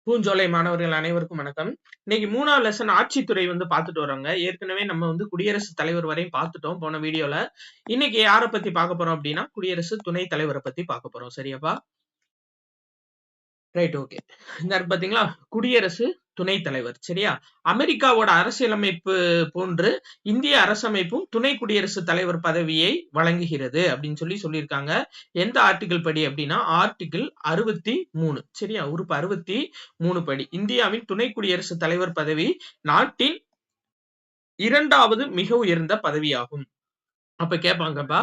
பூஞ்சோலை மாணவர்கள் அனைவருக்கும் வணக்கம். இன்னைக்கு 3வது லெசன் ஆட்சித்துறை பார்த்துட்டு வர்றோங்க. ஏற்கனவே நம்ம குடியரசுத் தலைவர் வரையும் பார்த்துட்டோம் போன வீடியோல. இன்னைக்கு யார பத்தி பார்க்க போறோம் அப்படின்னா, குடியரசு துணைத் தலைவர பத்தி பார்க்க போறோம். சரியாப்பா? Right, okay. இந்த பாத்தீங்களா, குடியரசு துணைத் தலைவர். சரியா? அமெரிக்காவோட அரசியலமைப்பு போன்று இந்திய அரசமைப்பும் துணை குடியரசுத் தலைவர் பதவியை வழங்குகிறது அப்படின்னு சொல்லியிருக்காங்க. எந்த ஆர்டிகிள் படி அப்படின்னா ஆர்டிகிள் 63. சரியா? உறுப்பு 63 படி இந்தியாவின் துணை குடியரசுத் தலைவர் பதவி நாட்டின் 2வது மிக உயர்ந்த பதவியாகும். அப்ப கேட்பாங்கப்பா,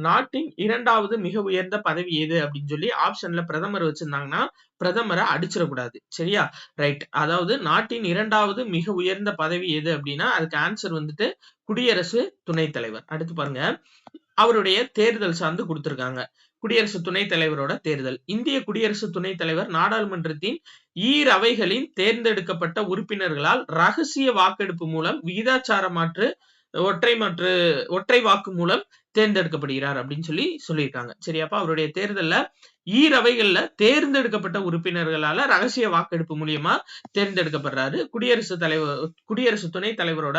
நாட்டின் 2வது மிக உயர்ந்த பதவி எது அப்படின்னு சொல்லி ஆப்ஷன்ல பிரதமர் வச்சிருந்தாங்கன்னா பிரதமரை அடிச்சிடக்கூடாது. சரியா? ரைட். அதாவது நாட்டின் 2வது மிக உயர்ந்த பதவி எது அப்படின்னா அதுக்கு ஆன்சர் குடியரசு துணைத் தலைவர். அடுத்து பாருங்க, அவருடைய தேர்தல் சார்ந்து கொடுத்திருக்காங்க. குடியரசு துணைத் தலைவரோட தேர்தல். இந்திய குடியரசு துணைத் தலைவர் நாடாளுமன்றத்தின் ஈரவைகளின் தேர்ந்தெடுக்கப்பட்ட உறுப்பினர்களால் ரகசிய வாக்கெடுப்பு மூலம் விகிதாச்சார மாற்று ஒற்றை வாக்கு மூலம் தேர்ந்தெடுக்கப்படுகிறார் அப்படின்னு சொல்லியிருக்காங்க. சரியாப்பா? அவருடைய தேர்தல்ல ஈரவைகள்ல தேர்ந்தெடுக்கப்பட்ட உறுப்பினர்களால ரகசிய வாக்கெடுப்பு மூலியமா தேர்ந்தெடுக்கப்படுறாரு. குடியரசு துணைத் தலைவரோட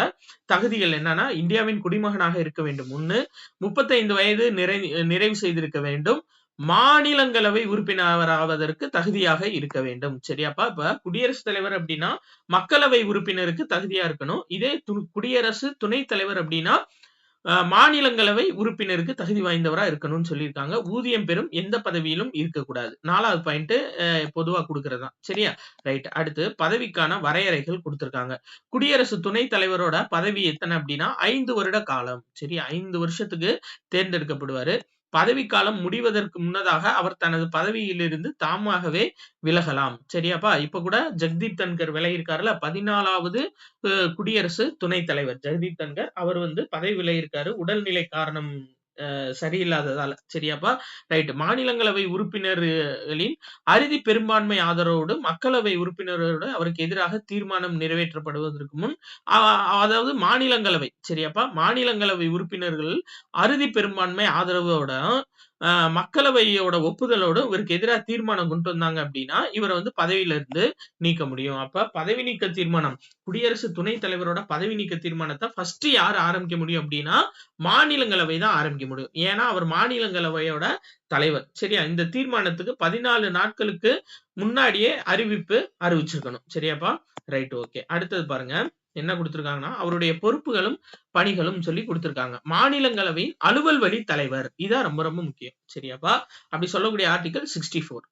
தகுதிகள் என்னன்னா, இந்தியாவின் குடிமகனாக இருக்க வேண்டும். 1, 35 வயது நிறைவு செய்திருக்க வேண்டும். மாநிலங்களவை உறுப்பினராவதற்கு தகுதியாக இருக்க வேண்டும். சரியாப்பா? இப்ப குடியரசுத் தலைவர் அப்படின்னா மக்களவை உறுப்பினருக்கு தகுதியா இருக்கணும். இதே குடியரசு துணைத் தலைவர் அப்படின்னா மாநிலங்களவை உறுப்பினருக்கு தகுதி வாய்ந்தவரா இருக்கணும்னு சொல்லியிருக்காங்க. ஊதியம் பெறும் எந்த பதவியிலும் இருக்கக்கூடாது. 4வது பாயிண்ட் பொதுவா கொடுக்கறதுதான். சரியா? ரைட். அடுத்து பதவிக்கான வரையறைகள் கொடுத்திருக்காங்க. குடியரசு துணைத் தலைவரோட பதவி எத்தனை அப்படின்னா 5 வருட காலம். சரியா? 5 வருஷத்துக்கு தேர்ந்தெடுக்கப்படுவாரு. பதவிக்காலம் முடிவதற்கு முன்னதாக அவர் தனது பதவியிலிருந்து தாமாகவே விலகலாம். சரியாப்பா? இப்ப கூட ஜெகதீப் தன்கர் விலகியிருக்காருல, 14வது குடியரசு துணைத் தலைவர் ஜெகதீப் தன்கர். அவர் பதவி விலகியிருக்காரு உடல்நிலை காரணம் சரியில்லாததால. சரியாப்பா? ரைட். மாநிலங்களவை உறுப்பினர்களின் அறுதி பெரும்பான்மை ஆதரவோடு மக்களவை உறுப்பினரோடு அவருக்கு எதிராக தீர்மானம் நிறைவேற்றப்படுவதற்கு முன் அதாவது மாநிலங்களவை. சரியாப்பா? மாநிலங்களவை உறுப்பினர்கள் அறுதி பெரும்பான்மை ஆதரவோட மக்களவையோட ஒப்புதலோடு இவருக்கு எதிராக தீர்மானம் கொண்டு வந்தாங்க அப்படின்னா இவரை பதவியில இருந்து நீக்க முடியும். அப்ப பதவி நீக்க தீர்மானம், குடியரசு துணைத் தலைவரோட பதவி நீக்க தீர்மானத்தை ஃபர்ஸ்ட் யார் ஆரம்பிக்க முடியும் அப்படின்னா மாநிலங்களவை தான் ஆரம்பிக்க முடியும். ஏன்னா அவர் மாநிலங்களவையோட தலைவர். சரியா? இந்த தீர்மானத்துக்கு 14 நாட்களுக்கு முன்னாடியே அறிவிச்சிருக்கணும். சரியாப்பா? Right, okay. அடுத்தது பாருங்க, என்ன கொடுத்திருக்காங்கன்னா அவருடைய பொறுப்புகளும் பணிகளும் சொல்லி கொடுத்திருக்காங்க. மாநிலங்களவையின் அலுவல் வழி தலைவர், இதான் ரொம்ப ரொம்ப முக்கியம். சரியாப்பா? அப்படி சொல்லக்கூடிய ஆர்டிகல் 64.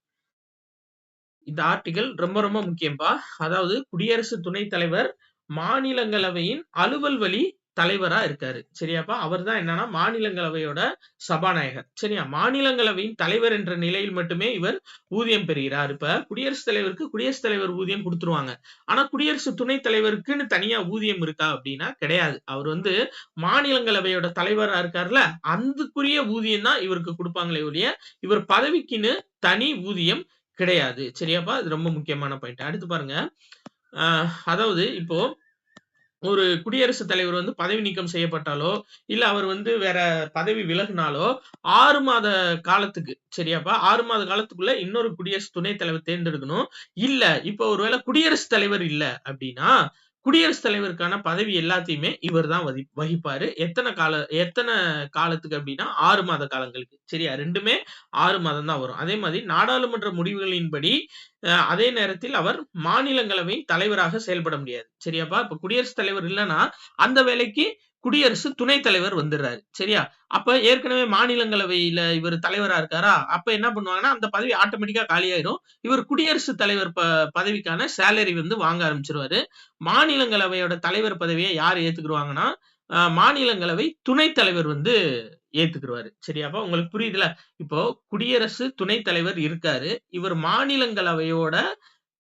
இந்த ஆர்டிகல் ரொம்ப ரொம்ப முக்கியம்பா. அதாவது குடியரசு துணைத் தலைவர் மாநிலங்களவையின் அலுவல் வழி தலைவரா இருக்காரு. சரியாப்பா? அவர் தான் என்னன்னா மாநிலங்களவையோட சபாநாயகர். சரியா? மாநிலங்களவையின் தலைவர் என்ற நிலையில் மட்டுமே இவர் ஊதியம் பெறுகிறார். இப்ப குடியரசுத் தலைவருக்கு குடியரசுத் தலைவர் ஊதியம் கொடுத்துருவாங்க. ஆனா குடியரசு துணைத் தலைவருக்குன்னு தனியா ஊதியம் இருக்கா அப்படின்னா கிடையாது. அவர் மாநிலங்களவையோட தலைவரா இருக்காருல்ல, அதுக்குரிய ஊதியம் தான் இவருக்கு கொடுப்பாங்களே ஒழிய இவர் பதவிக்குன்னு தனி ஊதியம் கிடையாது. சரியாப்பா? இது ரொம்ப முக்கியமான பாயிண்ட். அடுத்து பாருங்க, அதாவது இப்போ ஒரு குடியரசுத் தலைவர் பதவி நீக்கம் செய்யப்பட்டாலோ இல்ல அவர் வேற பதவி விலகினாலோ 6 மாத காலத்துக்கு, சரியாப்பா, 6 மாத காலத்துக்குள்ள இன்னொரு குடியரசு துணைத் தலைவர் தேர்ந்தெடுக்கணும். இல்ல இப்போ ஒருவேளை குடியரசுத் தலைவர் இல்ல அப்படின்னா குடியரசுத் தலைவருக்கான பதவி எல்லாத்தையுமே இவர் தான் வகிப்பாரு. எத்தனை காலத்துக்கு அப்படின்னா 6 மாத காலங்களுக்கு. சரியா? ரெண்டுமே 6 மாதம் தான் வரும். அதே மாதிரி நாடாளுமன்ற முடிவுகளின்படி அதே நேரத்தில் அவர் மாநிலங்களவை தலைவராக செயல்பட முடியாது. சரியாப்பா? இப்ப குடியரசுத் தலைவர் இல்லைன்னா அந்த வேலைக்கு குடியரசு துணைத் தலைவர் வந்துடுறாரு. சரியா? அப்ப ஏற்கனவே மாநிலங்களவையில இவர் தலைவரா இருக்காரா, அப்ப என்ன பண்ணுவாங்கன்னா அந்த பதவி ஆட்டோமேட்டிக்கா காலியாயிரும். இவர் குடியரசுத் தலைவர் பதவிக்கான சேலரி வாங்க ஆரம்பிச்சிருவாரு. மாநிலங்களவையோட தலைவர் பதவியை யார் ஏத்துக்குருவாங்கன்னா மாநிலங்களவை துணைத் தலைவர் ஏத்துக்குருவாரு. சரியாப்பா? உங்களுக்கு புரியுதுல? இப்போ குடியரசு துணைத் தலைவர் இருக்காரு, இவர் மாநிலங்களவையோட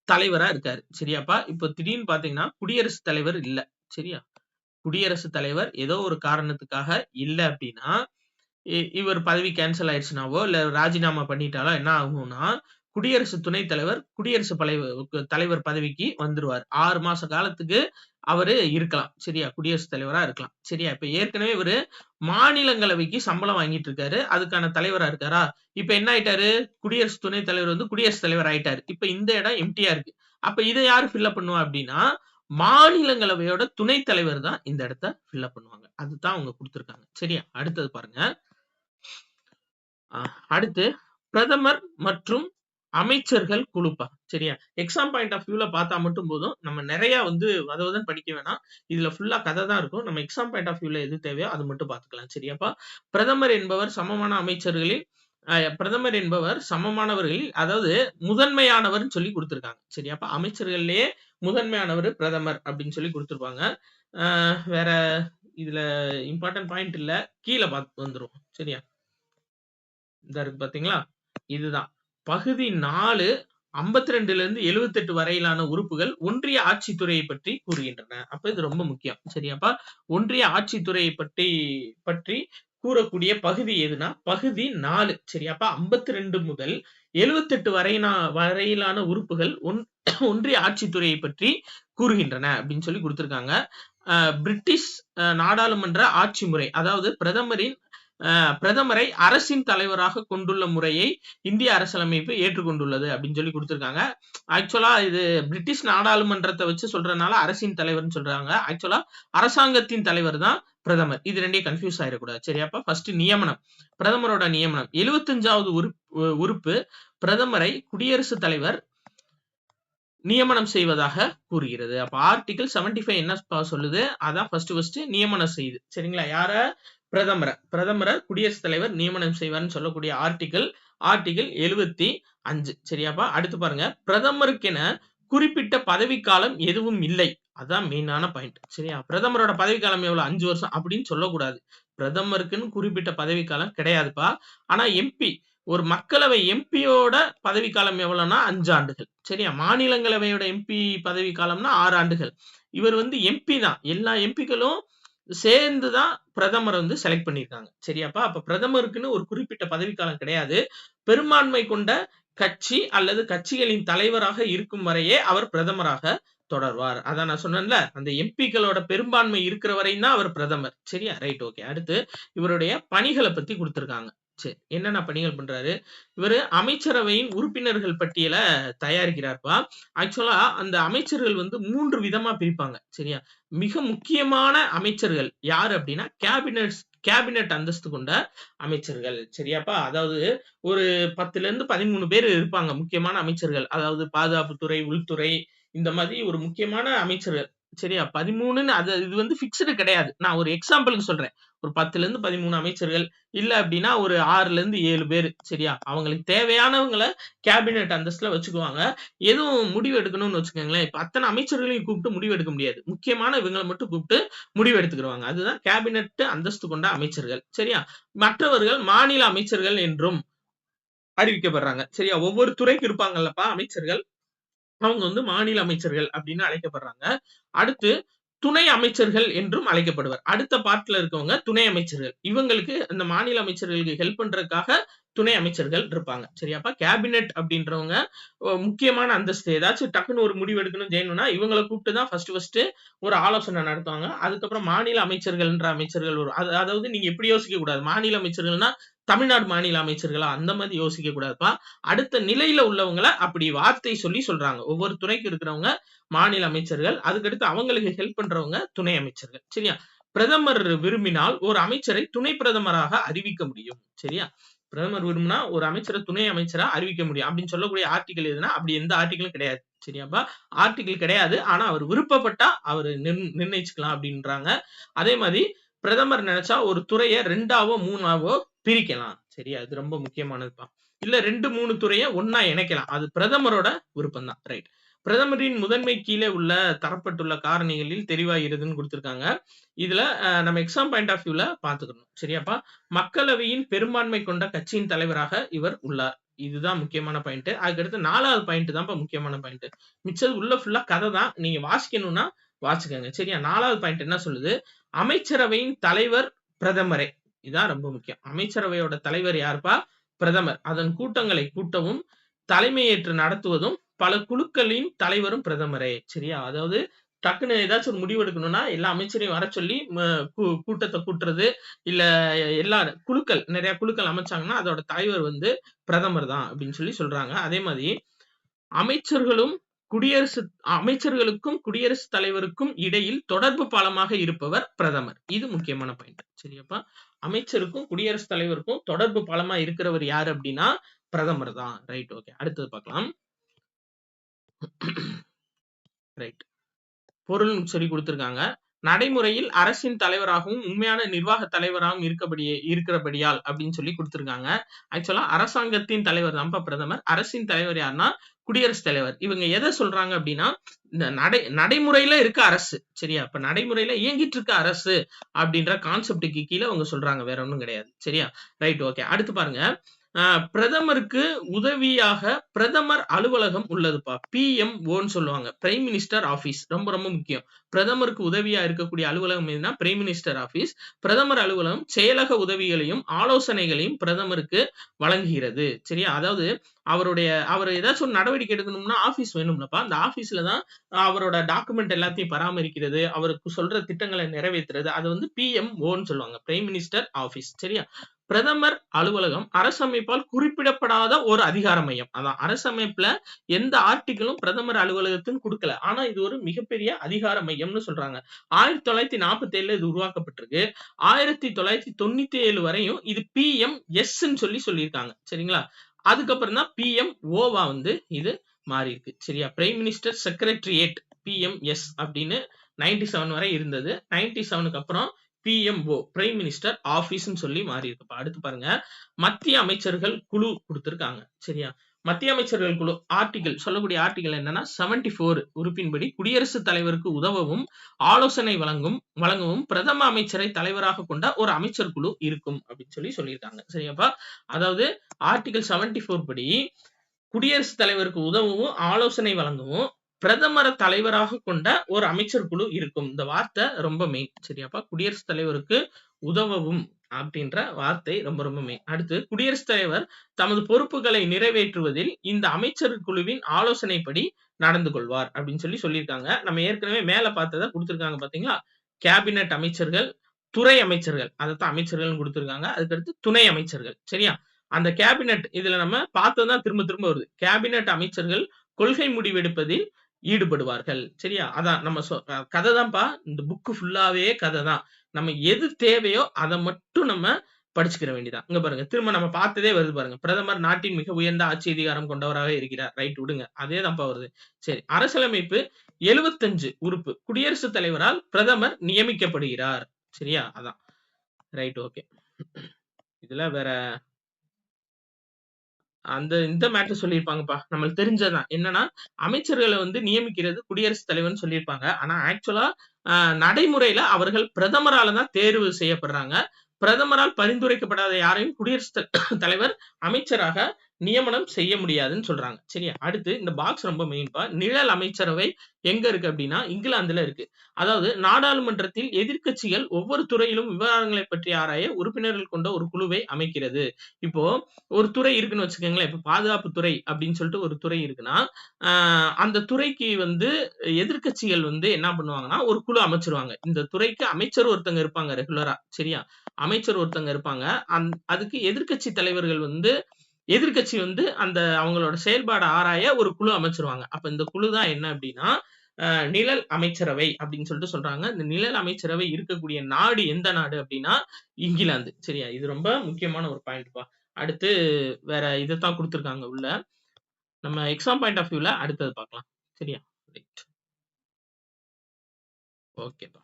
தலைவரா இருக்காரு. சரியாப்பா? இப்போ திடீர்னு பாத்தீங்கன்னா குடியரசுத் தலைவர் இல்ல. சரியா? குடியரசுத் தலைவர் ஏதோ ஒரு காரணத்துக்காக இல்ல அப்படின்னா இவர் பதவி கேன்சல் ஆயிடுச்சுனாவோ இல்ல ராஜினாமா பண்ணிட்டாலோ என்ன ஆகும்னா குடியரசு துணைத் தலைவர் குடியரசு தலைவர் பதவிக்கு வந்துருவார். 6 மாச காலத்துக்கு அவரு இருக்கலாம். சரியா? குடியரசுத் தலைவரா இருக்கலாம். சரியா? இப்ப ஏற்கனவே இவரு மாநிலங்களவைக்கு சம்பளம் வாங்கிட்டு இருக்காரு. அதுக்கான தலைவரா இருக்காரா? இப்ப என்ன ஆயிட்டாரு? குடியரசு துணைத் தலைவர் குடியரசுத் தலைவர் ஆயிட்டாரு. இப்ப இந்த இடம் எம்டியா இருக்கு. அப்ப இதை யாரு ஃபில்அப் பண்ணுவா அப்படின்னா மாநிலங்களவையோட துணைத் தலைவர் தான் இந்த இடத்த ஃபில்அப் பண்ணுவாங்க. அதுதான் அவங்க கொடுத்திருக்காங்க. சரியா? அடுத்தது பாருங்க. அடுத்து பிரதமர் மற்றும் அமைச்சர்கள் குழுப்பா. சரியா? எக்ஸாம் பாயிண்ட் ஆஃப் வியூல பார்த்தா மட்டும் போதும். நம்ம நிறைய வந்து வதவதன்னு படிக்க வேணாம். இதுல ஃபுல்லா கதை தான் இருக்கும். நம்ம எக்ஸாம் பாயிண்ட் ஆஃப் வியூல எது தேவையோ அது மட்டும் பார்த்துக்கலாம். சரியாப்பா? பிரதமர் என்பவர் சமமான அமைச்சர்களில் பிரதமர் என்பவர் சமமானவர்களில் அதாவது முதன்மையானவர்னு சொல்லி கொடுத்திருக்காங்க. சரியாப்பா? அமைச்சர்கள்லயே முதன்மையானவர் பிரதமர் அப்படின்னு சொல்லி கொடுத்திருப்பாங்க. வேற இதுல இம்பார்ட்டன்ட் பாயிண்ட் இல்ல. கீழே பார்த்து வந்துரும். சரியா? இந்த இருக்கு பாத்தீங்களா? இதுதான் பகுதி 4 52ல இருந்து 78 வரையிலான உறுப்புகள் ஒன்றிய ஆட்சித்துறையை பற்றி கூறுகின்றன. அப்ப இது ரொம்ப முக்கியம். சரியாப்பா? ஒன்றிய ஆட்சித்துறையை பற்றி கூறக்கூடிய பகுதி எதுனா பகுதி 4. சரியாப்பா? 52 முதல் 78 வரையிலான உறுப்புகள் ஒன்றிய ஆட்சித்துறையை பற்றி கூறுகின்றன அப்படின்னு சொல்லி கொடுத்திருக்காங்க. பிரிட்டிஷ் நாடாளுமன்ற ஆட்சி முறை அதாவது பிரதமரை அரசின் தலைவராக கொண்டுள்ள முறையை இந்திய அரசியலமைப்பு ஏற்றுக்கொண்டுள்ளது அப்படின்னு சொல்லி கொடுத்திருக்காங்க. ஆக்சுவலா இது பிரிட்டிஷ் நாடாளுமன்றத்தை வச்சு சொல்றதுனால அரசின் தலைவர்னு சொல்றாங்க. ஆக்சுவலா அரசாங்கத்தின் தலைவர் தான் பிரதமர். இது ரெண்டையும் கன்ஃபியூஸ் ஆயிடக்கூடாது. சரியாப்பா? ஃபர்ஸ்ட் நியமனம். பிரதமரோட நியமனம் 75வது உறுப்பு பிரதமரை குடியரசுத் தலைவர் நியமனம் செய்வதாக கூறுகிறது. அப்ப ஆர்டிகல் 75 என்ன சொல்லுது? அதான் ஃபர்ஸ்ட் நியமனம் செய்யுது. சரிங்களா? யார? பிரதமரை குடியரசுத் தலைவர் நியமனம் செய்வார்னு சொல்லக்கூடிய ஆர்டிகல் 75. சரியாப்பா? அடுத்து பாருங்க. பிரதமருக்கென குறிப்பிட்ட பதவிக்காலம் எதுவும் இல்லை. அதான் மெயினான பாயிண்ட். சரியா? பிரதமரோட பதவிக்காலம் எவ்வளவு? 5 வருஷம் அப்படின்னு சொல்லக்கூடாது. பிரதமருக்குன்னு குறிப்பிட்ட பதவிக்காலம் கிடையாதுப்பா. ஆனா எம்பி ஒரு மக்களவை எம்பியோட பதவிக்காலம் எவ்வளவுனா 5 ஆண்டுகள். சரியா? மாநிலங்களவையோட எம்பி பதவி காலம்னா 6 ஆண்டுகள். இவர் வந்து எம்பி தான். எல்லா எம்பிக்களும் சேர்ந்துதான் பிரதமர் வந்து செலக்ட் பண்ணிருக்காங்க. சரியாப்பா? அப்ப பிரதமருக்குன்னு ஒரு குறிப்பிட்ட பதவிக்காலம் கிடையாது. பெரும்பான்மை கொண்ட கட்சி அல்லது கட்சிகளின் தலைவராக இருக்கும் வரையே அவர் பிரதமராக தொடர்வார். அதான் நான் சொன்னேன்ல, அந்த எம்பிக்களோட பெரும்பான்மை இருக்கிற வரையும் தான் அவர் பிரதமர். சரியா? Right, okay. அடுத்து இவருடைய பணிகளை பத்தி கொடுத்திருக்காங்க. சரி, என்னென்ன பணிகள் பண்றாரு? இவரு அமைச்சரவையின் உறுப்பினர்கள் பட்டியலை தயாரிக்கிறார்ப்பா. ஆக்சுவலா அந்த அமைச்சர்கள் வந்து 3 விதமா பிரிப்பாங்க. சரியா? மிக முக்கியமான அமைச்சர்கள் யாரு அப்படின்னா கேபினட் அந்தஸ்து கொண்ட அமைச்சர்கள். சரியாப்பா? அதாவது ஒரு 10ல இருந்து 13 பேர் இருப்பாங்க முக்கியமான அமைச்சர்கள். அதாவது பாதுகாப்புத்துறை, உள்துறை, இந்த மாதிரி ஒரு முக்கியமான அமைச்சர்கள். சரியா? 13ன்னு இது வந்து பிக்ஸ்டு கிடையாது. நான் ஒரு எக்ஸாம்பிளுக்கு சொல்றேன். ஒரு 10ல இருந்து 13 அமைச்சர்கள் இல்ல அப்படின்னா ஒரு 6ல இருந்து 7 பேர். சரியா? அவங்களுக்கு தேவையானவங்களை கேபினட் அந்தஸ்துல வச்சுக்குவாங்க. எதுவும் முடிவு எடுக்கணும்னு வச்சுக்கோங்களேன். இப்ப அத்தனை அமைச்சர்களையும் கூப்பிட்டு முடிவு எடுக்க முடியாது. முக்கியமான இவங்களை மட்டும் கூப்பிட்டு முடிவு எடுத்துக்கிடுவாங்க. அதுதான் கேபினட் அந்தஸ்து கொண்ட அமைச்சர்கள். சரியா? மற்றவர்கள் மாநில அமைச்சர்கள் என்றும் அறிவிக்கப்படுறாங்க. சரியா? ஒவ்வொரு துறைக்கு இருப்பாங்கல்லப்பா அமைச்சர்கள். அவங்க வந்து மாநில அமைச்சர்கள் அப்படின்னு அழைக்கப்படுறாங்க. அடுத்து துணை அமைச்சர்கள் என்றும் அழைக்கப்படுவர். அடுத்த பார்ட்ல இருக்கவங்க துணை அமைச்சர்கள். இவங்களுக்கு இந்த மாநில அமைச்சர்களுக்கு ஹெல்ப் பண்றதுக்காக துணை அமைச்சர்கள் இருப்பாங்க. சரியாப்பா? கேபினட் அப்படின்றவங்க முக்கியமான அந்தஸ்து. ஏதாச்சும் டக்குன்னு ஒரு முடிவு எடுக்கணும் செய்யணும்னா இவங்களை கூப்பிட்டு தான் ஃபர்ஸ்ட் ஒரு ஆலோசனை நடத்துவாங்க. அதுக்கப்புறம் மாநில அமைச்சர்கள்ன்ற அமைச்சர்கள் வரும். அதாவது நீங்க எப்படி யோசிக்க கூடாது. மாநில அமைச்சர்கள்னா தமிழ்நாடு மாநில அமைச்சர்களா அந்த மாதிரி யோசிக்க கூடாதுப்பா. அடுத்த நிலையில உள்ளவங்களை அப்படி வார்த்தை சொல்றாங்க. ஒவ்வொரு துறைக்கு இருக்கிறவங்க மாநில அமைச்சர்கள். அதுக்கடுத்து அவங்களுக்கு ஹெல்ப் பண்றவங்க துணை அமைச்சர்கள். சரியா? பிரதமர் விரும்பினால் ஒரு அமைச்சரை துணை பிரதமராக அறிவிக்க முடியும். சரியா? பிரதமர் விரும்பினா ஒரு அமைச்சரை துணை அமைச்சரா அறிவிக்க முடியும் அப்படின்னு சொல்லக்கூடிய ஆர்டிகல் எதுனா அப்படி எந்த ஆர்டிகலும் கிடையாது. சரியாப்பா? ஆர்டிகல் கிடையாது. ஆனா அவர் விருப்பப்பட்டா அவர் நிர்ணயிச்சுக்கலாம் அப்படின்றாங்க. அதே மாதிரி பிரதமர் நினைச்சா ஒரு துறையை 2ஆவோ 3ஆவோ பிரிக்கலாம். சரியா? இது ரொம்ப முக்கியமானதுப்பா. இல்ல 2, 3 துறையை ஒன்னா இணைக்கலாம். அது பிரதமரோட விருப்பம் தான். ரைட். பிரதமரின் முதன்மை கீழே உள்ள தரப்பட்டுள்ள காரணிகளில் தெரிவாகிறதுன்னு கொடுத்திருக்காங்க. இதுல நம்ம எக்ஸாம் பாயிண்ட் ஆஃப் வியூல பாத்துக்கணும். சரியாப்பா? மக்களவையின் பெரும்பான்மை கொண்ட கட்சியின் தலைவராக இவர் உள்ளார். இதுதான் முக்கியமான பாயிண்ட். அதுக்கடுத்து 4வது பாயிண்ட் தான்ப்பா முக்கியமான பாயிண்ட். மிச்சது உள்ள ஃபுல்லா கதை தான். நீங்க வாசிக்கணும்னா வாசிக்கங்க. சரியா? 4வது பாயிண்ட் என்ன சொல்லுது? அமைச்சரவையின் தலைவர் பிரதமரே. இதான் ரொம்ப முக்கியம். அமைச்சரவையோட தலைவர் யாருப்பா? பிரதமர். அதன் கூட்டங்களை கூட்டவும் தலைமையேற்று நடத்துவதும் பல குழுக்களின் தலைவரும் பிரதமரே. சரியா? அதாவது டக்குன்னு ஏதாச்சும் ஒரு முடிவு எடுக்கணும்னா எல்லா அமைச்சரையும் வர சொல்லி கூட்டத்தை கூட்டுறது இல்ல எல்லா நிறைய குழுக்கள் அமைச்சாங்கன்னா அதோட தலைவர் வந்து பிரதமர் தான் அப்படின்னு சொல்லி சொல்றாங்க. அதே மாதிரி அமைச்சர்களும் அமைச்சர்களுக்கும் குடியரசுத் தலைவருக்கும் இடையில் தொடர்பு பாலமாக இருப்பவர் பிரதமர். இது முக்கியமான பாயிண்ட். சரியாப்பா? அமைச்சருக்கும் குடியரசுத் தலைவருக்கும் தொடர்பு பாலமா இருக்கிறவர் யாரு அப்படின்னா பிரதமர் தான். Right, okay. அடுத்தது பார்க்கலாம். ரைட், பொருள் சொல்லி கொடுத்திருக்காங்க. நடைமுறையில் அரசின் தலைவராகவும் உண்மையான நிர்வாக தலைவராகவும் இருக்கிறபடியால் அப்படின்னு சொல்லி கொடுத்திருக்காங்க. ஆக்சுவலா அரசாங்கத்தின் தலைவர் தான்ப்பா பிரதமர். அரசின் தலைவர் யாருன்னா குடியரசுத் தலைவர். இவங்க எதை சொல்றாங்க அப்படின்னா இந்த நடைமுறையில இருக்க அரசு. சரியா? இப்ப நடைமுறையில இயங்கிட்டு இருக்க அரசு அப்படின்ற கான்செப்டுக்கு கீழே அவங்க சொல்றாங்க, வேற ஒண்ணும் கிடையாது. சரியா? Right, okay. அடுத்து பாருங்க, பிரதமருக்கு உதவியாக பிரதமர் அலுவலகம் உள்ளதுப்பா. PMOன்னு சொல்லுவாங்க, பிரைம் மினிஸ்டர் ஆபீஸ். ரொம்ப ரொம்ப முக்கியம். பிரதமருக்கு உதவியா இருக்கக்கூடிய அலுவலகம் எதுனா பிரைம் மினிஸ்டர் ஆபீஸ். பிரதமர் அலுவலகம் செயலக உதவிகளையும் ஆலோசனைகளையும் பிரதமருக்கு வழங்குகிறது. சரியா? அதாவது அவர் ஏதாச்சும் ஒரு நடவடிக்கை எடுக்கணும்னா ஆபீஸ் வேணும்லப்பா. அந்த ஆபீஸ்ல தான் அவரோட டாக்குமெண்ட் எல்லாத்தையும் பராமரிக்கிறது, அவருக்கு சொல்ற திட்டங்களை நிறைவேற்றுறது. அது வந்து PMOன்னு சொல்லுவாங்க, பிரைம் மினிஸ்டர் ஆபீஸ். சரியா? பிரதமர் அலுவலகம் அரசமைப்பால் குறிப்பிடப்படாத ஒரு அதிகார மையம். அதான் அரசமைப்புல எந்த ஆர்டிகிளும் பிரதமர் அலுவலகத்துன்னு கொடுக்கல. ஆனா இது ஒரு மிகப்பெரிய அதிகார மையம்னு சொல்றாங்க. 1947 இது உருவாக்கப்பட்டிருக்கு. 1997 வரையும் இது PMSன்னு சொல்லியிருக்காங்க. சரிங்களா? அதுக்கப்புறம் தான் PMOவா வந்து இது மாறி இருக்கு. சரியா? பிரைம் மினிஸ்டர் செக்ரட்டரியேட் PMS அப்படின்னு 97 வரை இருந்தது. 97க்கு அப்புறம் PMO பிரைம் மினிஸ்டர் ஆபீஸ்ன்னு சொல்லி மாறி இருக்கு. அடுத்து பாருங்க, மத்திய அமைச்சர்கள் குழு கொடுத்திருக்காங்க. சரியா? மத்திய அமைச்சர்கள் குழு சொல்லக்கூடிய ஆர்டிகல் என்னன்னா 74 உறுப்பின்படி குடியரசுத் தலைவருக்கு உதவவும் ஆலோசனை வழங்கவும் பிரதம அமைச்சரை தலைவராக கொண்ட ஒரு அமைச்சர் குழு இருக்கும் அப்படின்னு சொல்லியிருக்காங்க. சரியாப்பா? அதாவது ஆர்டிகல் 74 படி குடியரசுத் தலைவருக்கு உதவவும் ஆலோசனை வழங்கவும் பிரதமரை தலைவராக கொண்ட ஒரு அமைச்சர் குழு இருக்கும். இந்த வார்த்தை ரொம்ப மெயின். சரியாப்பா? குடியரசுத் தலைவருக்கு உதவவும் அப்படின்ற வார்த்தை ரொம்ப ரொம்ப மெயின். அடுத்து, குடியரசுத் தலைவர் தமது பொறுப்புகளை நிறைவேற்றுவதில் இந்த அமைச்சர் குழுவின் ஆலோசனைப்படி நடந்து கொள்வார் அப்படின்னு சொல்லியிருக்காங்க. நம்ம ஏற்கனவே மேல பார்த்ததை கொடுத்திருக்காங்க பாத்தீங்களா? கேபினட் அமைச்சர்கள், துறை அமைச்சர்கள், அதைத்தான் அமைச்சர்கள் கொடுத்திருக்காங்க. அதுக்கடுத்து துணை அமைச்சர்கள். சரியா? அந்த கேபினட் இதுல நம்ம பார்த்ததுதான் திரும்ப திரும்ப வருது. கேபினட் அமைச்சர்கள் கொள்கை முடிவெடுப்பதில் ஈடுபடுவார்கள். சரியா? அதான் நம்ம கதை தான்ப்பா. இந்த புக்கு ஃபுல்லாவே கதை தான். நம்ம எது தேவையோ அதை மட்டும் நம்ம படிச்சுக்கிற வேண்டியதான். இங்க பாருங்க, திரும்ப நம்ம பார்த்ததே வருது பாருங்க. பிரதமர் நாட்டின் மிக உயர்ந்த ஆட்சி அதிகாரம் கொண்டவராக இருக்கிறார். ரைட், விடுங்க, அதே தான்ப்பா வருது. சரி, அரசியலமைப்பு 75 உறுப்பு குடியரசுத் தலைவரால் பிரதமர் நியமிக்கப்படுகிறார். சரியா? அதான். Right, okay. இதுல வேற இந்த மேட்டர் சொல்லியிருப்பாங்கப்பா. நம்மளுக்கு தெரிஞ்சதுதான். என்னன்னா அமைச்சர்களை வந்து நியமிக்கிறது குடியரசுத் தலைவர்னு சொல்லியிருப்பாங்க. ஆனா ஆக்சுவலா நடைமுறையில அவர்கள் பிரதமரால தான் தேர்வு செய்யப்படுறாங்க. பிரதமரால் பரிந்துரைக்கப்படாத யாரையும் குடியரசுத் தலைவர் அமைச்சராக நியமனம் செய்ய முடியாதுன்னு சொல்றாங்க. சரியா? அடுத்து இந்த பாக்ஸ் ரொம்ப மெயின்பா. நிழல் அமைச்சரவை எங்க இருக்கு அப்படின்னா இங்கிலாந்துல இருக்கு. அதாவது நாடாளுமன்றத்தில் எதிர்க்கட்சிகள் ஒவ்வொரு துறையிலும் விவகாரங்களை பற்றி ஆராய உறுப்பினர்கள் கொண்ட ஒரு குழுவை அமைக்கிறது. இப்போ ஒரு துறை இருக்குன்னு வச்சுக்கோங்களேன். இப்ப பாதுகாப்பு துறை அப்படின்னு சொல்லிட்டு ஒரு துறை இருக்குன்னா அந்த துறைக்கு வந்து எதிர்க்கட்சிகள் வந்து என்ன பண்ணுவாங்கன்னா ஒரு குழு அமைச்சிருவாங்க. இந்த துறைக்கு அமைச்சர் ஒருத்தங்க இருப்பாங்க ரெகுலரா. சரியா? அமைச்சர் ஒருத்தங்க இருப்பாங்க. அதுக்கு எதிர்க்கட்சி தலைவர்கள் வந்து எதிர்க்கட்சி வந்து அந்த அவங்களோட செயல்பாடு ஆராய ஒரு குழு அமைச்சிருவாங்க. அப்ப இந்த குழு தான் என்ன அப்படின்னா நிழல் அமைச்சரவை அப்படின்னு சொல்லிட்டு சொல்றாங்க. இந்த நிழல் அமைச்சரவை இருக்கக்கூடிய நாடு எந்த நாடு அப்படின்னா இங்கிலாந்து. சரியா? இது ரொம்ப முக்கியமான ஒரு பாயிண்ட்பா. அடுத்து வேற இதைத்தான் கொடுத்திருக்காங்க உள்ள. நம்ம எக்ஸாம் பாயிண்ட் ஆஃப் வியூல அடுத்தது பார்க்கலாம். சரியா? ரைட், ஓகேப்பா.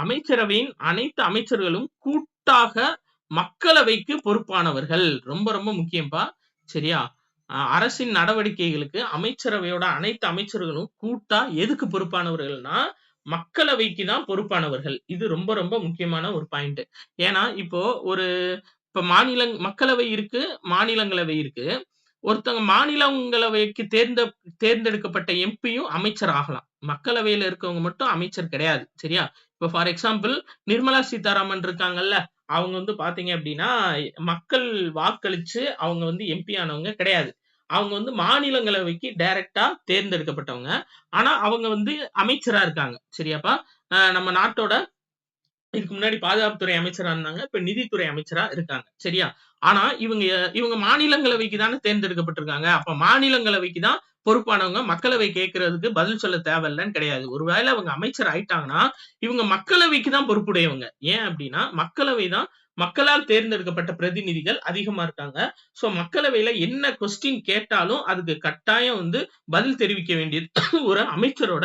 அமைச்சரவையின் அனைத்து அமைச்சர்களும் கூட்டாக மக்களவைக்கு பொறுப்பானவர்கள். ரொம்ப ரொம்ப முக்கியம்பா. சரியா? அரசின் நடவடிக்கைகளுக்கு அமைச்சரவையோட அனைத்து அமைச்சர்களும் கூட்டா எதுக்கு பொறுப்பானவர்கள்னா மக்களவைக்கு தான் பொறுப்பானவர்கள். இது ரொம்ப ரொம்ப முக்கியமான ஒரு பாயிண்ட். ஏன்னா இப்போ இப்ப மக்களவை இருக்கு, மாநிலங்களவை இருக்கு. ஒருத்தவங்க மாநிலங்களவைக்கு தேர்ந்தெடுக்கப்பட்ட எம்பியும் அமைச்சர் ஆகலாம். மக்களவையில இருக்கவங்க மட்டும் அமைச்சர் கிடையாது. சரியா? இப்ப ஃபார் எக்ஸாம்பிள் நிர்மலா சீதாராமன் இருக்காங்கல்ல, அவங்க வந்து பாத்தீங்க அப்படின்னா மக்கள் வாக்களிச்சு அவங்க வந்து எம்பி ஆனவங்க கிடையாது. அவங்க வந்து மாநிலங்களவைக்கு டைரக்டா தேர்ந்தெடுக்கப்பட்டவங்க. ஆனா அவங்க வந்து அமைச்சரா இருக்காங்க. சரியாப்பா? நம்ம நாட்டோட இதுக்கு முன்னாடி பாதுகாப்புத்துறை அமைச்சரா இருந்தாங்க. இப்ப நிதித்துறை அமைச்சரா இருக்காங்க. சரியா? ஆனா இவங்க மாநிலங்களவைக்கு தானே தேர்ந்தெடுக்கப்பட்டிருக்காங்க. அப்ப மாநிலங்களவைக்கு தான் பொறுப்பானவங்க. மக்களவை கேட்கறதுக்கு பதில் சொல்ல தேவையில்லன்னு கிடையாது. ஒருவேளை அவங்க அமைச்சர் ஆயிட்டாங்கன்னா, இவங்க மக்களவைக்கு தான் பொறுப்புடையவங்க. ஏன் அப்படின்னா, மக்களவை தான் மக்களால் தேர்ந்தெடுக்கப்பட்ட பிரதிநிதிகள் அதிகமா இருக்காங்க. சோ மக்களவையில என்ன கொஸ்டின் கேட்டாலும் அதுக்கு கட்டாயம் வந்து பதில் தெரிவிக்க வேண்டியது ஒரு அமைச்சரோட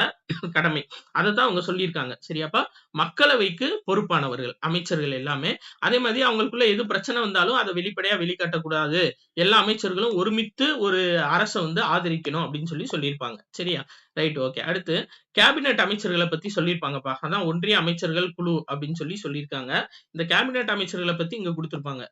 கடமை. அதத்தான் அவங்க சொல்லியிருக்காங்க. சரியாப்பா? மக்களவைக்கு பொறுப்பானவர்கள் அமைச்சர்கள் எல்லாமே. அதே மாதிரி அவங்களுக்குள்ள எது பிரச்சனை வந்தாலும் அதை வெளிப்படையா வெளிக்காட்டக்கூடாது. எல்லா அமைச்சர்களும் ஒருமித்து ஒரு அரச வந்து ஆதரிக்கணும் அப்படின்னு சொல்லியிருப்பாங்க. சரியா? Right, okay. அடுத்து கேபினெட் அமைச்சர்களை பத்தி சொல்லியிருப்பாங்கப்பா. அதான் ஒன்றிய அமைச்சர்கள் குழு அப்படின்னு சொல்லியிருக்காங்க. இந்த கேபினெட் அமைச்சர்களை பத்தி இங்க கொடுத்திருப்பாங்க.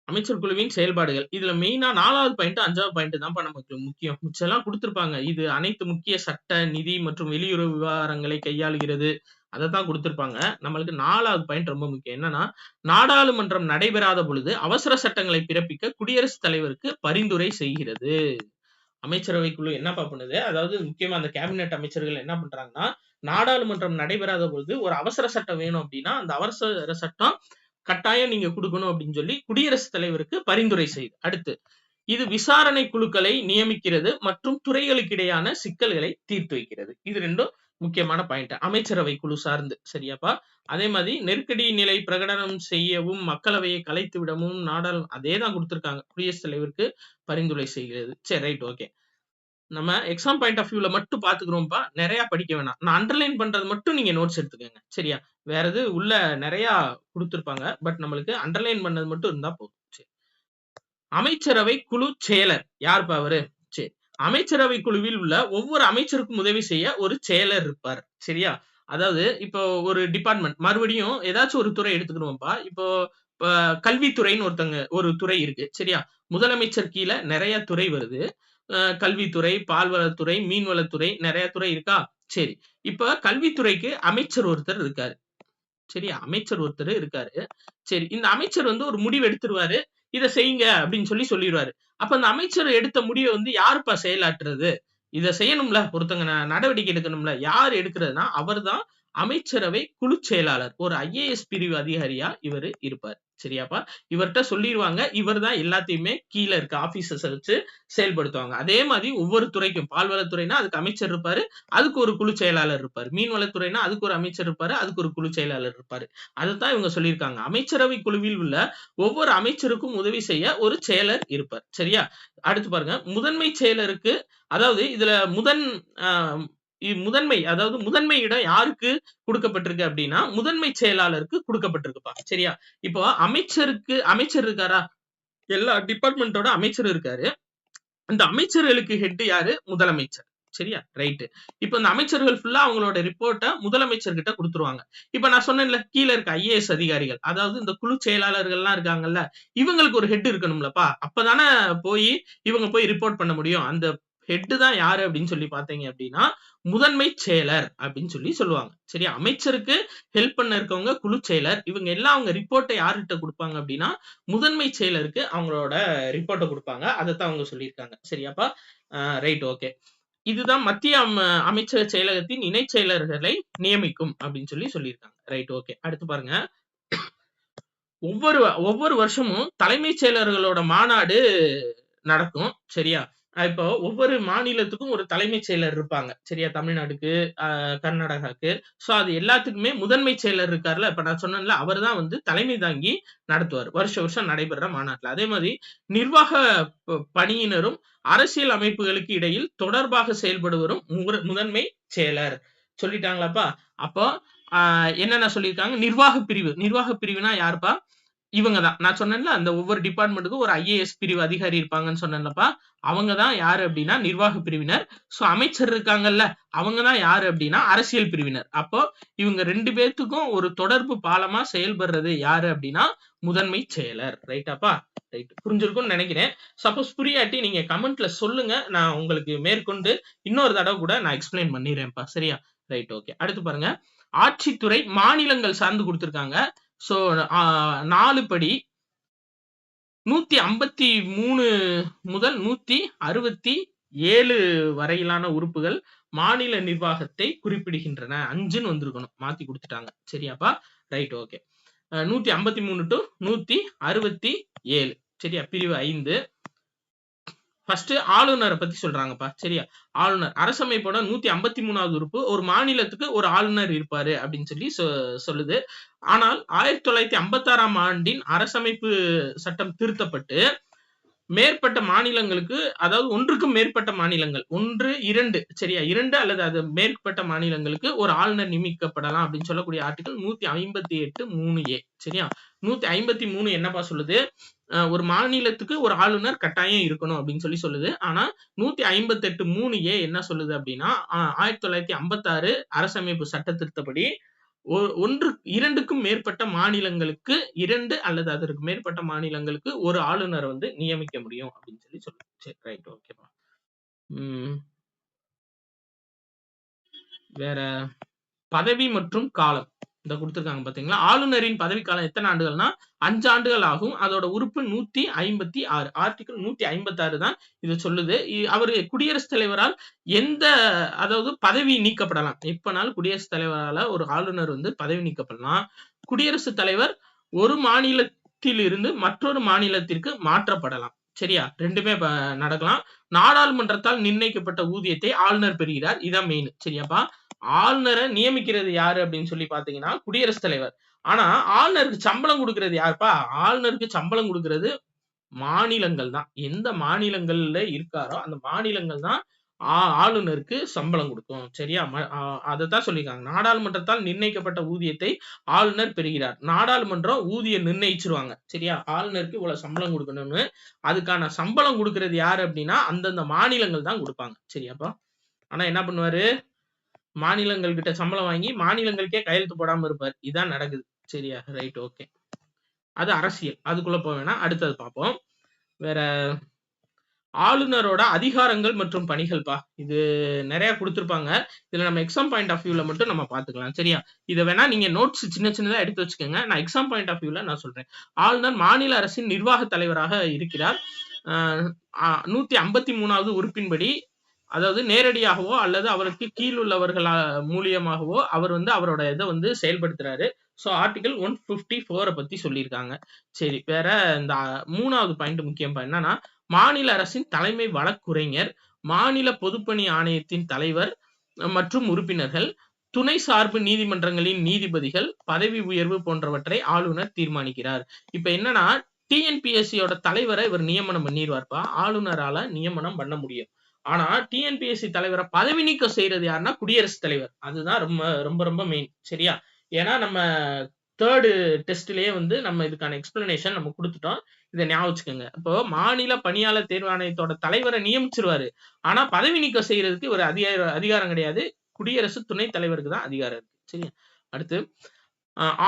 அமைச்சர் குழுவின் செயல்பாடுகள். இதுல மெயினா 4வது பாயிண்ட், 5வது பாயிண்ட் தான்ப்பா நமக்கு முக்கியம். மிச்சம்லாம் குடுத்திருப்பாங்க. இது அனைத்து முக்கிய சட்ட, நிதி மற்றும் வெளியுறவு விவகாரங்களை கையாளுகிறது. அதத்தான் குடுத்திருப்பாங்க. நம்மளுக்கு 4வது பாயிண்ட் ரொம்ப முக்கியம். என்னன்னா, நாடாளுமன்றம் நடைபெறாத பொழுது அவசர சட்டங்களை பிறப்பிக்க குடியரசுத் தலைவருக்கு பரிந்துரை செய்கிறது. அமைச்சரவை குழு என்னப்பா பண்ணுது? அதாவது முக்கியமா அந்த கேபினெட் அமைச்சர்கள் என்ன பண்றாங்கன்னா, நாடாளுமன்றம் நடைபெறாத பொழுது ஒரு அவசர சட்டம் வேணும் அப்படின்னா, அந்த அவசர சட்டம் கட்டாயம் நீங்க குடுக்கணும் அப்படின்னு சொல்லி குடியரசுத் தலைவருக்கு பரிந்துரை செய்யுது. அடுத்து, இது விசாரணை குழுக்களை நியமிக்கிறது மற்றும் துறைகளுக்கு இடையான சிக்கல்களை தீர்த்து வைக்கிறது. இது 2ம் முக்கியமான பாயிண்ட். அமைச்சரவை குழு சார்ந்து. சரியாப்பா? அதே மாதிரி நெருக்கடி நிலை பிரகடனம் செய்யவும், மக்களவையை கலைத்து விடவும் அதே தான் குடுத்திருக்காங்க. குடியரசுத் தலைவருக்கு பரிந்துரை செய்கிறது. சரி, ரைட், ஓகே. நம்ம எக்ஸாம் பாயிண்ட் ஆஃப் வியூல மட்டும் பாத்துக்கிறோம்ப்பா. நிறைய படிக்க வேணாம். நான் அண்டர்லைன் பண்றது மட்டும் நீங்க நோட்ஸ் எடுத்துக்கங்க. சரியா? வேற எது உள்ள நிறைய குடுத்திருப்பாங்க. பட் நம்மளுக்கு அண்டர்லைன் பண்ணது மட்டும் இருந்தா போதும். சரி. அமைச்சரவை குழு செயலர். யாருப்பா அவரு? சரி. அமைச்சரவை குழுவில் உள்ள ஒவ்வொரு அமைச்சருக்கும் உதவி செய்ய ஒரு செயலர் இருப்பார். சரியா? அதாவது இப்போ ஒரு டிபார்ட்மெண்ட் மறுபடியும் ஏதாச்சும் ஒரு துறை எடுத்துக்கிறோம்ப்பா. இப்போ கல்வித்துறைன்னு ஒரு துறை இருக்கு. சரியா? முதலமைச்சர் கீழ நிறைய துறை வருது. கல்வித்துறை, பால்வளத்துறை, மீன்வளத்துறை நிறைய துறை இருக்கா? சரி. இப்ப கல்வித்துறைக்கு அமைச்சர் ஒருத்தர் இருக்காரு. சரியா? அமைச்சர் ஒருத்தர் இருக்காரு. சரி. இந்த அமைச்சர் வந்து ஒரு முடிவு எடுத்துருவாரு. இத செய்யுங்க அப்படின்னு சொல்லிருவாரு. அப்ப அந்த அமைச்சர் எடுத்த முடிவ வந்து யாருப்பா செயலாற்றுறது? இத செய்யணும்ல. ஒருத்தங்க நடவடிக்கை எடுக்கணும்ல. யார் எடுக்கிறதுனா, அவர்தான் அமைச்சரவை குழு செயலாளர். ஒரு ஐஏஎஸ் பிரிவு அதிகாரியா இவரு இருப்பார். சரியாப்பா? இவர்ட்ட சொல்லிருவாங்க. இவர்தான் எல்லாத்தையுமே கீழ இருக்க ஆபீசர்ஸ வச்சு செயல்படுத்துவாங்க. அதே மாதிரி ஒவ்வொரு துறைக்கும் பால்வளத்துறைனா அதுக்கு அமைச்சர் இருப்பாரு. அதுக்கு ஒரு குழு செயலாளர் இருப்பாரு. மீன்வளத்துறைனா அதுக்கு ஒரு அமைச்சர் இருப்பாரு. அதுக்கு ஒரு குழு செயலாளர் இருப்பாரு. அதத்தான் இவங்க சொல்லியிருக்காங்க. அமைச்சரவை குழுவில் உள்ள ஒவ்வொரு அமைச்சருக்கும் உதவி செய்ய ஒரு செயலர் இருப்பார். சரியா? அடுத்து பாருங்க. முதன்மை செயலருக்கு, அதாவது இதுல முதன்மை, அதாவது முதன்மை இடம் யாருக்கு குடுக்கப்பட்டிருக்கு அப்படின்னா, முதன்மை செயலாளருக்கு குடுக்கப்பட்டிருக்குப்பா. சரியா? இப்போ அமைச்சர் இருக்காரா? எல்லா டிபார்ட்மெண்டோட அமைச்சர் இருக்காரு. அந்த அமைச்சர்களுக்கு ஹெட் யாரு? முதலமைச்சர். சரியா? ரைட். இப்ப இந்த அமைச்சர்கள் ஃபுல்லா அவங்களோட ரிப்போர்ட்ட முதலமைச்சர் கிட்ட குடுத்துருவாங்க. இப்ப நான் சொன்னேன்ல, கீழ இருக்க ஐஏஎஸ் அதிகாரிகள், அதாவது இந்த குழு செயலாளர்கள்லாம் இருக்காங்கல்ல, இவங்களுக்கு ஒரு ஹெட் இருக்கணும்லப்பா. அப்பதானே இவங்க போய் ரிப்போர்ட் பண்ண முடியும். அந்த ஹெட் தான் யாரு அப்படின்னு சொல்லி பாத்தீங்க அப்படின்னா, முதன்மை செயலர் அப்படின்னு சொல்லுவாங்க. சரியா? அமைச்சருக்கு ஹெல்ப் பண்ண இருக்கவங்க குழு செயலர். இவங்க எல்லாம் அவங்க ரிப்போர்ட்ட யார்கிட்ட குடுப்பாங்க அப்படின்னா, முதன்மை செயலருக்கு அவங்களோட ரிப்போர்ட்ட குடுப்பாங்க. அதத்தான் அவங்க சொல்லியிருக்காங்க. சரியாப்பா? Right, okay. இதுதான் மத்திய அமைச்சர் செயலகத்தின் இணை செயலர்களை நியமிக்கும் அப்படின்னு சொல்லியிருக்காங்க. Right, okay. அடுத்து பாருங்க. ஒவ்வொரு வருஷமும் தலைமைச் செயலர்களோட மாநாடு நடக்கும். சரியா? இப்போ ஒவ்வொரு மாநிலத்துக்கும் ஒரு தலைமைச் செயலர் இருப்பாங்க. சரியா? தமிழ்நாடுக்கு, கர்நாடகாக்கு. சோ அது எல்லாத்துக்குமே முதன்மை செயலர் இருக்கார்ல, இப்ப நான் சொன்னேன்ல, அவர்தான் வந்து தலைமை தாங்கி நடத்துவார். வருஷம் நடைபெற மாநாட்டுல. அதே மாதிரி நிர்வாக பணியினரும் அரசியல் அமைப்புகளுக்கு இடையில் தொடர்பாக செயல்படுவரும் முதன்மை செயலர். சொல்லிட்டாங்களாப்பா? அப்போ என்னென்ன சொல்லியிருக்காங்க? நிர்வாக பிரிவுனா யாருப்பா? இவங்க தான். நான் சொன்னேன்ல, அந்த ஒவ்வொரு டிபார்ட்மெண்ட்டுக்கும் ஒரு ஐஏஎஸ் பிரிவு அதிகாரி இருப்பாங்கன்னு சொன்னேன்லப்பா. அவங்க தான் யாரு அப்படின்னா நிர்வாக பிரிவினர். சோ அமைச்சர் இருக்காங்கல்ல, அவங்க தான் யாரு அப்படின்னா அரசியல் பிரிவினர். அப்போ இவங்க 2 பேத்துக்கும் ஒரு தொடர்பு பாலமா செயல்படுறது யாரு அப்படின்னா முதன்மை செயலர். ரைட்டாப்பா? ரைட். புரிஞ்சிருக்கும்னு நினைக்கிறேன். சப்போஸ் புரியாட்டி நீங்க கமெண்ட்ல சொல்லுங்க. நான் உங்களுக்கு மேற்கொண்டு இன்னொரு தடவை கூட நான் எக்ஸ்பிளைன் பண்ணிடுறேன்ப்பா. சரியா? Right, okay. அடுத்து பாருங்க. ஆட்சித்துறை மாநிலங்கள் சார்ந்து கொடுத்திருக்காங்க. சோ 4 படி 153 முதல் 167 வரையிலான உறுப்புகள் மாநில நிர்வாகத்தை குறிப்பிடுகின்றன. 5ன்னு வந்திருக்கணும். மாத்தி குடுத்துட்டாங்க. சரியாப்பா? Right, okay. 153 to 167. சரியா? பிரிவு 5. ஃபர்ஸ்ட் ஆளுநரை பத்தி சொல்றாங்கப்பா. சரியா? ஆளுநர் அரசமைப்போட 153வது உறுப்பு ஒரு மாநிலத்துக்கு ஒரு ஆளுநர் இருப்பாரு அப்படின்னு சொல்லி சொல்லுது. ஆனால் 1956ஆம் ஆண்டின் அரசமைப்பு சட்டம் திருத்தப்பட்டு மேற்பட்ட மாநிலங்களுக்கு, அதாவது ஒன்றுக்கும் மேற்பட்ட மாநிலங்கள், 1, 2 சரியா? 2 அல்லது அது மேற்பட்ட மாநிலங்களுக்கு ஒரு ஆளுநர் நியமிக்கப்படலாம் அப்படின்னு சொல்லக்கூடிய ஆர்டிகல் 158(3)A. சரியா? 153 என்னப்பா சொல்லுது? ஒரு மாநிலத்துக்கு ஒரு ஆளுநர் கட்டாயம் இருக்கணும் அப்படின்னு சொல்லி சொல்லுது. ஆனா 158(3)A என்ன சொல்லுது அப்படின்னா 1956 அரசமைப்பு சட்ட திருத்தப்படி 2க்கும் மேற்பட்ட மாநிலங்களுக்கு 2 அல்லது அதற்கு மேற்பட்ட மாநிலங்களுக்கு ஒரு ஆளுநரை வந்து நியமிக்க முடியும் அப்படின்னு சொல்லி சொல்லுது. சரி, ரைட், ஓகேப்பா. வேற பதவி மற்றும் காலம் இத கொடுத்திருக்காங்க பாத்தீங்களா? ஆளுநரின் பதவி காலம் எத்தனை ஆண்டுகள்னா 5 ஆண்டுகள் ஆகும். அதோட உறுப்பு 156. ஆர்டிகல் 156 தான் இது சொல்லுது. அவரு குடியரசுத் தலைவரால் அதாவது பதவி நீக்கப்படலாம். எப்பனாலும் குடியரசுத் தலைவரால ஒரு ஆளுநர் வந்து பதவி நீக்கப்படலாம். குடியரசுத் தலைவர் ஒரு மாநிலத்தில் இருந்து மற்றொரு மாநிலத்திற்கு மாற்றப்படலாம். சரியா? 2மே நடக்கலாம். நாடாளுமன்றத்தால் நிர்ணயிக்கப்பட்ட ஊதியத்தை ஆளுநர் பெறுகிறார். இதான் மெயின். சரியாப்பா? ஆளுநரை நியமிக்கிறது யாரு அப்படின்னு சொல்லி பாத்தீங்கன்னா குடியரசுத் தலைவர். ஆனா ஆளுநருக்கு சம்பளம் கொடுக்கிறது யாருப்பா? ஆளுநருக்கு சம்பளம் கொடுக்கிறது மாநிலங்கள் தான். எந்த மாநிலங்கள்ல இருக்காரோ அந்த மாநிலங்கள் தான் ஆளுநருக்கு சம்பளம் கொடுக்கும். சரியா? அதத்தான் சொல்லியிருக்காங்க. நாடாளுமன்றத்தால் நிர்ணயிக்கப்பட்ட ஊதியத்தை ஆளுநர் பெறுகிறார். நாடாளுமன்றம் ஊதியம் நிர்ணயிச்சிருவாங்க. சரியா? ஆளுநருக்கு இவ்வளவு சம்பளம் கொடுக்கணும்னு. அதுக்கான சம்பளம் கொடுக்கிறது யாரு அப்படின்னா அந்தந்த மாநிலங்கள் தான் கொடுப்பாங்க. சரியாப்பா? ஆனா என்ன பண்ணுவாரு? மாநிலங்கள் கிட்ட சம்பளம் வாங்கி மாநிலங்களுக்கே கையெழுத்து போடாம இருப்பார். இதான் நடக்குது. சரியா? Right, okay. அது அரசியல். அதுக்குள்ள போக வேணாம். அடுத்தது பார்ப்போம். வேற ஆளுநரோட அதிகாரங்கள் மற்றும் பணிகள்ப்பா. இது நிறைய கொடுத்திருப்பாங்க. இதுல நம்ம எக்ஸாம் பாயிண்ட் ஆஃப் வியூல மட்டும் நம்ம பாத்துக்கலாம். சரியா? இதை வேணா நீங்க நோட்ஸ் சின்னதா எடுத்து வச்சுக்கோங்க. நான் எக்ஸாம் பாயிண்ட் ஆஃப் வியூல நான் சொல்றேன். ஆளுநர் மாநில அரசின் நிர்வாக தலைவராக இருக்கிறார். 153வது உறுப்பின்படி, அதாவது நேரடியாகவோ அல்லது அவருக்கு கீழ் உள்ளவர்கள் மூலியமாகவோ அவர் வந்து அவரோட இதை வந்து செயல்படுத்துறாரு. சோ ஆர்டிகல் 154 பத்தி சொல்லியிருக்காங்க. சரி, வேற இந்த 3வது பாயிண்ட் முக்கியம் என்னன்னா மாநில அரசின் தலைமை வழக்குரைஞர், மாநில பொதுப்பணி ஆணையத்தின் தலைவர் மற்றும் உறுப்பினர்கள், துணை சார்பு நீதிமன்றங்களின் நீதிபதிகள் பதவி உயர்வு போன்றவற்றை ஆளுநர் தீர்மானிக்கிறார். இப்ப என்னன்னா டிஎன்பிஎஸ்சியோட தலைவரை இவர் நியமனம் பண்ணிடுவார்ப்பா. ஆளுநரால நியமனம் பண்ண முடியும். ஆனா டிஎன்பிஎஸ்சி தலைவரை பதவி நீக்கம் செய்யறது யாருன்னா குடியரசுத் தலைவர். அதுதான் ரொம்ப ரொம்ப ரொம்ப மெயின். சரியா? ஏன்னா நம்ம 3rd டெஸ்ட்லயே வந்து நம்ம இதுக்கான எக்ஸ்பிளனேஷன் நம்ம கொடுத்துட்டோம். இதை ஞாபகம் வச்சுக்கோங்க. இப்போ மாநில பணியாளர் தேர்வாணையத்தோட தலைவரை நியமிச்சிருவாரு. ஆனா பதவி நீக்கம் செய்யறதுக்கு ஒரு அதிகாரம் கிடையாது. குடியரசு துணைத் தலைவருக்கு தான் அதிகாரம் இருக்கு. சரியா? அடுத்து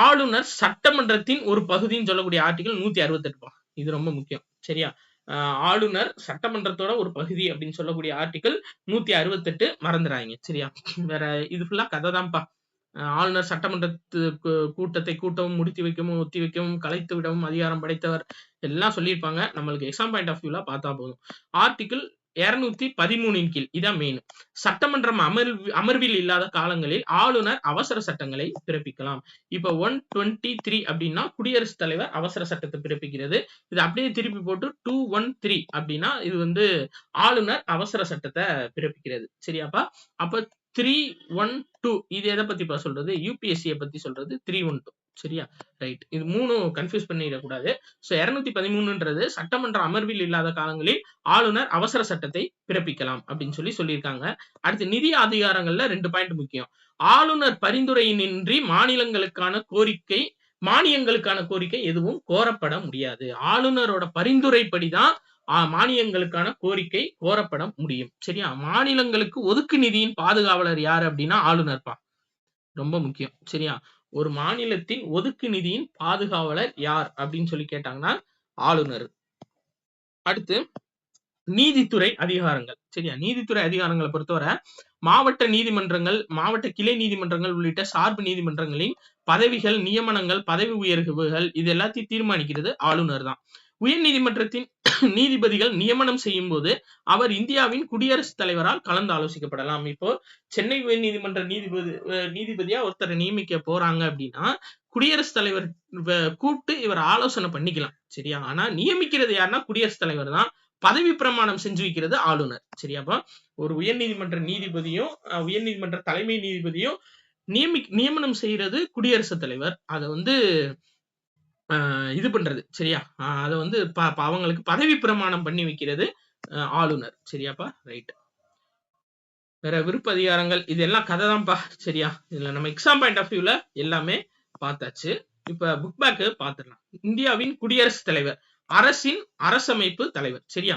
ஆளுநர் சட்டமன்றத்தின் ஒரு பகுதின்னு சொல்லக்கூடிய ஆர்டிகல் 168. இது ரொம்ப முக்கியம். சரியா? ஆளுநர் சட்டமன்றத்தோட ஒரு பகுதி அப்படின்னு சொல்லக்கூடிய ஆர்டிகல் 168 மறந்துடாதீங்க. சரியா? வேற இது ஃபுல்லா கதை தான்ப்பா. ஆளுநர் சட்டமன்றத்துக்கு கூட்டத்தை கூட்டவும், முடித்து வைக்கவும், ஒத்தி வைக்கவும், கலைத்து விடவும் அதிகாரம் படைத்தவர் எல்லாம் சொல்லியிருப்பாங்க. நம்மளுக்கு எக்ஸாம் பாயிண்ட் ஆஃப் வியூல பார்த்தா போதும். ஆர்டிகல் 213 கீழ் இதான் மெயின். சட்டமன்றம் அமர்வில் இல்லாத காலங்களில் ஆளுநர் அவசர சட்டங்களை பிறப்பிக்கலாம். இப்ப 123 அப்படின்னா குடியரசுத் தலைவர் அவசர சட்டத்தை பிறப்பிக்கிறது. இது அப்படியே திருப்பி போட்டு 213 அப்படின்னா இது வந்து ஆளுநர் அவசர சட்டத்தை பிறப்பிக்கிறது. சரியாப்பா? அப்ப 312 இது எதை பத்தி சொல்றது? யூபிஎஸ்சியை பத்தி சொல்றது. 312. சரியா? ரைட். இது 3 கன்ஃபியூஸ் பண்ணிடக்கூடாது. சோ 213ன்றது சட்டமன்ற அமர்வில் இல்லாத காலங்களில் ஆளுநர் அவசர சட்டத்தை பிறப்பிக்கலாம் அப்படின்னு சொல்லியிருக்காங்க. அடுத்து நிதி அதிகாரங்கள்ல 2 பாயிண்ட் முக்கியம். ஆளுநர் பரிந்துரையின்றி மானியங்களுக்கான கோரிக்கை எதுவும் கோரப்பட முடியாது. ஆளுநரோட பரிந்துரைப்படிதான் மானியங்களுக்கான கோரிக்கை கோரப்பட முடியும். சரியா? மாநிலங்களுக்கு ஒதுக்கு நிதியின் பாதுகாவலர் யாரு அப்படின்னா ஆளுநர்ப்பா. ரொம்ப முக்கியம். சரியா? ஒரு மாநிலத்தின் ஒதுக்கு நிதியின் பாதுகாவலர் யார் அப்படின்னு சொல்லி கேட்டாங்கன்னா ஆளுநர். அடுத்து நீதித்துறை அதிகாரங்கள். சரியா? நீதித்துறை அதிகாரங்களை பொறுத்தவரை மாவட்ட நீதிமன்றங்கள், மாவட்ட கிளை நீதிமன்றங்கள் உள்ளிட்ட சார்பு நீதிமன்றங்களின் பதவிகள், நியமனங்கள், பதவி உயர்வுகள் இது எல்லாத்தையும் தீர்மானிக்கிறது ஆளுநர் தான். உயர்நீதிமன்றத்தின் நீதிபதிகள் நியமனம் செய்யும் போது அவர் இந்தியாவின் குடியரசுத் தலைவரால் கலந்து ஆலோசிக்கப்படலாம். இப்போ சென்னை உயர்நீதிமன்ற நீதிபதியா ஒருத்தரை நியமிக்க போறாங்க அப்படின்னா குடியரசுத் தலைவர் கூப்பிட்டு இவர் ஆலோசனை பண்ணிக்கலாம். சரியா? ஆனா நியமிக்கிறது யாருன்னா குடியரசுத் தலைவர் தான். பதவி பிரமாணம் செஞ்சு வைக்கிறது ஆளுநர். சரியாப்பா? ஒரு உயர்நீதிமன்ற நீதிபதியும் உயர்நீதிமன்ற தலைமை நீதிபதியும் நியமனம் செய்யறது குடியரசுத் தலைவர். அதை வந்து இது பண்றது. சரியா? அதை வந்து அவங்களுக்கு பதவி பிரமாணம் பண்ணி வைக்கிறது ஆளுநர். சரியாப்பா? ரைட். வேற விருப்ப அதிகாரங்கள் இதெல்லாம் கதை தான்ப்பா. சரியா? இதுல நம்ம எக்ஸாம் பாயிண்ட் ஆஃப் வியூல எல்லாமே பார்த்தாச்சு. இப்ப புக் பேக் பார்த்துடலாம். இந்தியாவின் குடியரசுத் தலைவர் அரசின் அரசமைப்பு தலைவர். சரியா?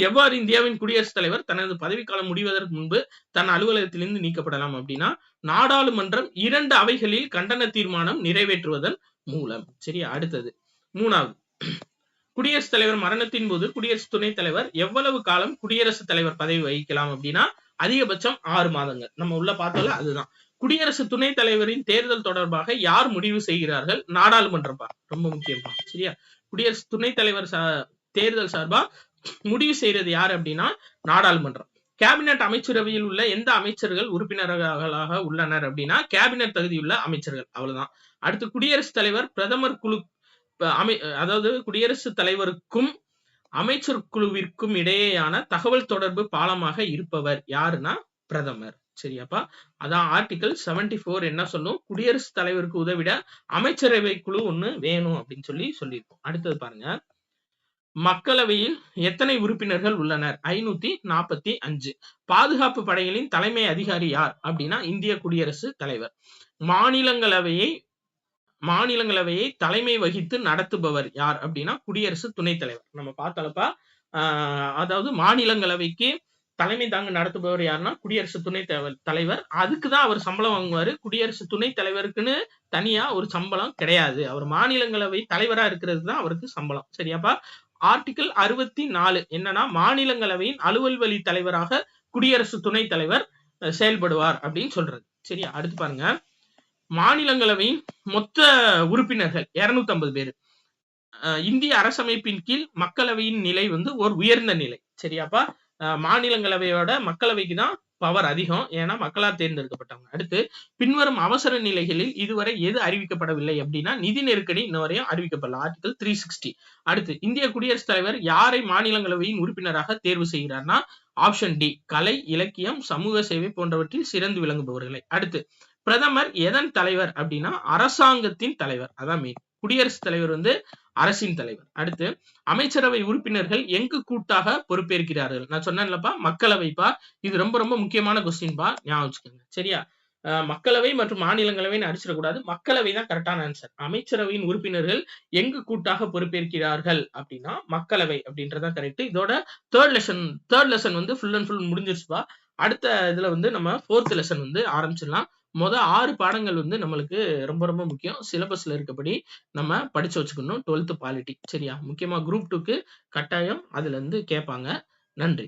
எவ்வாறு இந்தியாவின் குடியரசுத் தலைவர் தனது பதவிக்காலம் முடிவதற்கு முன்பு தன் அலுவலகத்திலிருந்து நீக்கப்படலாம் அப்படின்னா நாடாளுமன்றம் 2 அவைகளில் கண்டன தீர்மானம் நிறைவேற்றுவதன் மூலம். சரியா? அடுத்தது 3வது குடியரசுத் தலைவர் மரணத்தின் போது குடியரசு துணைத் தலைவர் எவ்வளவு காலம் குடியரசுத் தலைவர் பதவி வகிக்கலாம் அப்படின்னா அதிகபட்சம் 6 மாதங்கள். நம்ம உள்ள பார்த்தோம்ல அதுதான். குடியரசு துணைத் தலைவரின் தேர்தல் தொடர்பாக யார் முடிவு செய்கிறார்கள்? நாடாளுமன்றம். ரொம்ப முக்கியமா. சரியா? குடியரசு துணைத் தலைவர் தேர்தல் சார்பா முடிவு செய்யறது யாரு அப்படின்னா நாடாளுமன்றம். கேபினட் அமைச்சரவையில் உள்ள எந்த அமைச்சர்கள் உறுப்பினர்களாக உள்ளனர் அப்படின்னா கேபினட் தகுதியுள்ள அமைச்சர்கள். அவ்வளவுதான். அடுத்து குடியரசுத் தலைவர் பிரதமர் குழு அதாவது குடியரசுத் தலைவருக்கும் அமைச்சர் குழுவிற்கும் இடையேயான தகவல் தொடர்பு பாலமாக இருப்பவர் யாருன்னா பிரதமர். சரியாப்பா? அதான் ஆர்டிகல் 74 என்ன சொல்லும்? குடியரசுத் தலைவருக்கு உதவிட அமைச்சரவை குழு ஒண்ணு வேணும் அப்படின்னு சொல்லியிருக்கோம். அடுத்தது பாருங்க. மக்களவையில் எத்தனை உறுப்பினர்கள் உள்ளனர்? 545. பாதுகாப்பு படைகளின் தலைமை அதிகாரி யார் அப்படின்னா இந்திய குடியரசுத் தலைவர். மாநிலங்களவையை தலைமை வகித்து நடத்துபவர் யார் அப்படின்னா குடியரசு துணைத் தலைவர். நம்ம பார்த்தலப்பா. அதாவது மாநிலங்களவைக்கு தலைமை தாங்க நடத்துபவர் யாருன்னா குடியரசு துணைத் தலைவர். அதுக்குதான் அவர் சம்பளம் வாங்குவாரு. குடியரசு துணைத் தலைவருக்குன்னு தனியா ஒரு சம்பளம் கிடையாது. அவர் மாநிலங்களவை தலைவரா இருக்கிறது தான் அவருக்கு சம்பளம். சரியாப்பா? ஆர்டிகல் 64 என்னன்னா மாநிலங்களவையின் அலுவல்வழி தலைவராக குடியரசு துணைத் தலைவர் செயல்படுவார் அப்படின்னு சொல்றது. சரியா? அடுத்து பாருங்க. மாநிலங்களவையின் மொத்த உறுப்பினர்கள் 250 பேர். இந்திய அரசமைப்பின் கீழ் மக்களவையின் நிலை வந்து ஒரு உயர்ந்த நிலை. சரியாப்பா? மாநிலங்களவையோட மக்களவைக்கு தான் பவர் அதிகம். ஏன்னா மக்களால் தேர்ந்தெடுக்கப்பட்டவங்க. அடுத்து பின்வரும் அவசர நிலைகளில் இதுவரை எது அறிவிக்கப்படவில்லை அப்படின்னா நிதி நெருக்கடி இன்ன வரையும் அறிவிக்கப்படல. ஆர்டிகல் 360. அடுத்து இந்திய குடியரசுத் தலைவர் யாரை மாநிலங்களவையின் உறுப்பினராக தேர்வு செய்கிறார்னா ஆப்ஷன் டி கலை, இலக்கியம், சமூக சேவை போன்றவற்றில் சிறந்து விளங்குபவர்களை. அடுத்து பிரதமர் எதன் தலைவர் அப்படின்னா அரசாங்கத்தின் தலைவர். அதான் மெயின். குடியரசுத் தலைவர் வந்து அரசின் தலைவர். அடுத்து அமைச்சரவை உறுப்பினர்கள் எங்கு கூட்டாக பொறுப்பேற்கிறார்கள்? நான் சொன்னேன்லப்பா மக்களவைப்பா. இது ரொம்ப ரொம்ப முக்கியமான கொஸ்டின்பா. ஞாபகம் வச்சுக்கோங்க. சரியா? மக்களவை மற்றும் மாநிலங்களவைன்னு அடிச்சிடக்கூடாது. மக்களவை தான் கரெக்டான ஆன்சர். அமைச்சரவையின் உறுப்பினர்கள் எங்கு கூட்டாக பொறுப்பேற்கிறார்கள் அப்படின்னா மக்களவை அப்படின்றதான் கரெக்ட். இதோட தேர்ட் லெசன் வந்து ஃபுல் அண்ட் ஃபுல் முடிஞ்சிருச்சுப்பா. அடுத்த இதுல வந்து நம்ம 4th லெசன் வந்து ஆரம்பிச்சிடலாம். 6 பாடங்கள் வந்து நம்மளுக்கு ரொம்ப ரொம்ப முக்கியம். சிலபஸ்ல இருக்கப்படி நம்ம படிச்சு வச்சுக்கணும். 12th polity. சரியா? முக்கியமா குரூப் 2க்கு கட்டாயம் அதுல இருந்து கேட்பாங்க. நன்றி.